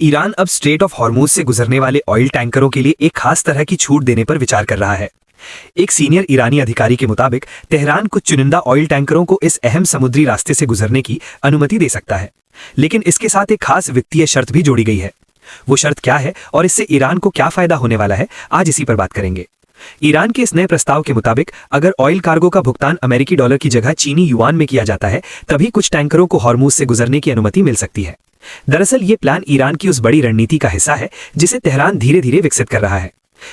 Iran अब straight of Hormuz से गुजरने वाले ऑयल टैंकरों के लिए एक खास तरह की छूट देने पर विचार कर रहा है। एक सीनियर ईरानी अधिकारी के मुताबिक तेहरान कुछ चुनिंदा ऑयल टैंकरों को इस अहम समुद्री रास्ते से गुजरने की अनुमति दे सकता है, लेकिन इसके साथ एक खास वित्तीय शर्त भी जोड़ी गई है। वो शर्त क्या है और इससे ईरान को क्या फायदा होने वाला है, आज इसी पर बात करेंगे। ईरान के इस नए प्रस्ताव के मुताबिक अगर ऑयल कार्गो का भुगतान अमेरिकी डॉलर की जगह चीनी युआन में किया जाता है, तभी कुछ टैंकरों को हॉर्मूज से गुजरने की अनुमति मिल सकती है। दरअसल ये प्लान ईरान की उस बड़ी रणनीति का हिस्सा है जिसे तेहरान धीरे धीरे विकसित कर रहा है।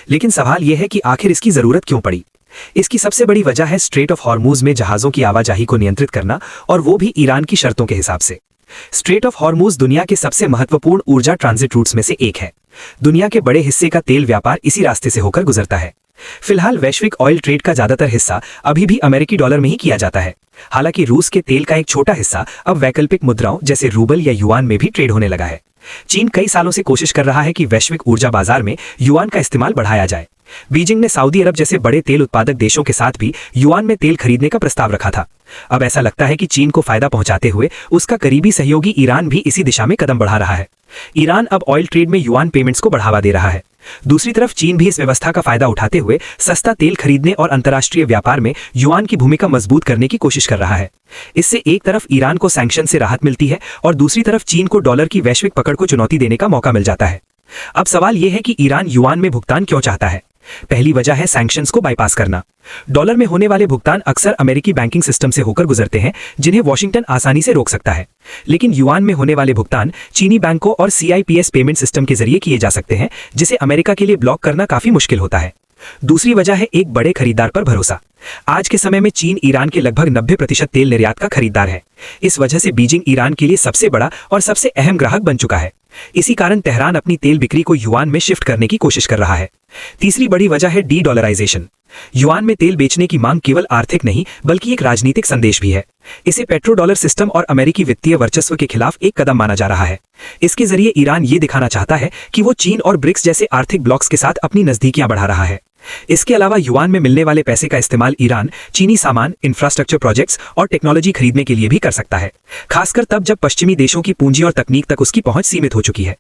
लेकिन सवाल यह है कि आखिर इसकी जरूरत क्यों पड़ी। इसकी सबसे बड़ी वजह है स्ट्रेट ऑफ हॉर्मूज में जहाजों की आवाजाही को नियंत्रित करना, और वो भी ईरान की शर्तों के हिसाब से। स्ट्रेट ऑफ हॉर्मूज दुनिया के सबसे महत्वपूर्ण ऊर्जा ट्रांजिट रूट्स में से एक है। दुनिया के बड़े हिस्से का तेल व्यापार इसी रास्ते से होकर गुजरता है। फिलहाल वैश्विक ऑयल ट्रेड का ज्यादातर हिस्सा अभी भी अमेरिकी डॉलर में ही किया जाता है। हालांकि रूस के तेल का एक छोटा हिस्सा अब वैकल्पिक मुद्राओं जैसे रूबल या युआन में भी ट्रेड होने लगा है। चीन कई सालों से कोशिश कर रहा है कि वैश्विक ऊर्जा बाजार में युआन का इस्तेमाल बढ़ाया जाए। बीजिंग ने सऊदी अरब जैसे बड़े तेल उत्पादक देशों के साथ भी युआन में तेल खरीदने का प्रस्ताव रखा था। अब ऐसा लगता है कि चीन को फायदा पहुंचाते हुए उसका करीबी सहयोगी ईरान भी इसी दिशा में कदम बढ़ा रहा है। ईरान अब ऑयल ट्रेड में युआन पेमेंट्स को बढ़ावा दे रहा है। दूसरी तरफ चीन भी इस व्यवस्था का फायदा उठाते हुए सस्ता तेल खरीदने और अंतर्राष्ट्रीय व्यापार में युआन की भूमिका मजबूत करने की कोशिश कर रहा है। इससे एक तरफ ईरान को सैंक्शन से राहत मिलती है और दूसरी तरफ चीन को डॉलर की वैश्विक पकड़ को चुनौती देने का मौका मिल जाता है। अब सवाल यह है कि ईरान युआन में भुगतान क्यों चाहता है। पहली वजह है सैंक्शंस को बाईपास करना। डॉलर में होने वाले भुगतान अक्सर अमेरिकी बैंकिंग सिस्टम से होकर गुजरते हैं, जिन्हें वॉशिंगटन आसानी से रोक सकता है। लेकिन युआन में होने वाले भुगतान चीनी बैंकों और CIPS पेमेंट सिस्टम के जरिए किए जा सकते हैं, जिसे अमेरिका के लिए ब्लॉक करना काफी मुश्किल होता है। दूसरी वजह है एक बड़े खरीदार पर भरोसा। आज के समय में चीन ईरान के लगभग 90% तेल निर्यात का खरीदार है। इस वजह से बीजिंग ईरान के लिए सबसे बड़ा और सबसे अहम ग्राहक बन चुका है। इसी कारण तेहरान अपनी तेल बिक्री को युआन में शिफ्ट करने की कोशिश कर रहा है। तीसरी बड़ी वजह है डी-डॉलराइजेशन। युआन में तेल बेचने की मांग केवल आर्थिक नहीं बल्कि एक राजनीतिक संदेश भी है। इसे पेट्रो डॉलर सिस्टम और अमेरिकी वित्तीय वर्चस्व के खिलाफ एक कदम माना जा रहा है। इसके जरिए ईरान ये दिखाना चाहता है कि वो चीन और ब्रिक्स जैसे आर्थिक ब्लॉक्स के साथ अपनी नजदीकियां बढ़ा रहा है। इसके अलावा युआन में मिलने वाले पैसे का इस्तेमाल ईरान चीनी सामान, इंफ्रास्ट्रक्चर प्रोजेक्ट्स और टेक्नोलॉजी खरीदने के लिए भी कर सकता है, खासकर तब जब पश्चिमी देशों की पूंजी और तकनीक तक उसकी पहुंच सीमित हो चुकी है।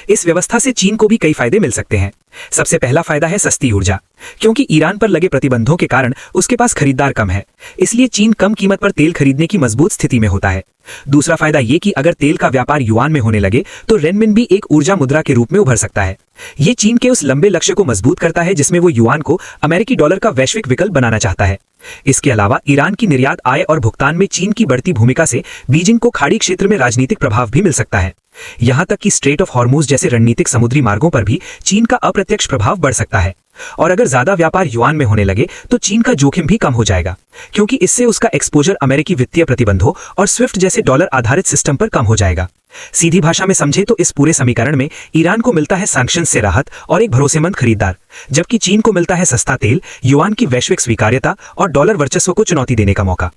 इस व्यवस्था से चीन को भी कई फायदे मिल सकते हैं। सबसे पहला फायदा है सस्ती ऊर्जा। क्योंकि ईरान पर लगे प्रतिबंधों के कारण उसके पास खरीदार कम है, इसलिए चीन कम कीमत पर तेल खरीदने की मजबूत स्थिति में होता है। दूसरा फायदा ये कि अगर तेल का व्यापार युआन में होने लगे तो रेनमिन भी एक ऊर्जा मुद्रा के रूप में उभर सकता है। ये चीन के उस लंबे लक्ष्य को मजबूत करता है जिसमें वो युआन को अमेरिकी डॉलर का वैश्विक विकल्प बनाना चाहता है। इसके अलावा ईरान की निर्यात आय और भुगतान में चीन की बढ़ती भूमिका से बीजिंग को खाड़ी क्षेत्र में राजनीतिक प्रभाव भी मिल सकता है। यहां तक कि स्ट्रेट ऑफ हॉर्मूज जैसे रणनीतिक समुद्री मार्गों पर भी चीन का अप्रत्यक्ष प्रभाव बढ़ सकता है। और अगर ज्यादा व्यापार युआन में होने लगे तो चीन का जोखिम भी कम हो जाएगा, क्योंकि इससे उसका एक्सपोजर अमेरिकी वित्तीय प्रतिबंधों और स्विफ्ट जैसे डॉलर आधारित सिस्टम पर कम हो जाएगा। सीधी भाषा में समझे तो इस पूरे समीकरण में ईरान को मिलता है सैंक्शंस से राहत और एक भरोसेमंद खरीदार, जबकि चीन को मिलता है सस्ता तेल, युआन की वैश्विक स्वीकार्यता और डॉलर वर्चस्व को चुनौती देने का मौका।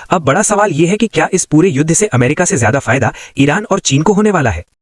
अब बड़ा सवाल यह है कि क्या इस पूरे युद्ध से अमेरिका से ज्यादा फायदा ईरान और चीन को होने वाला है।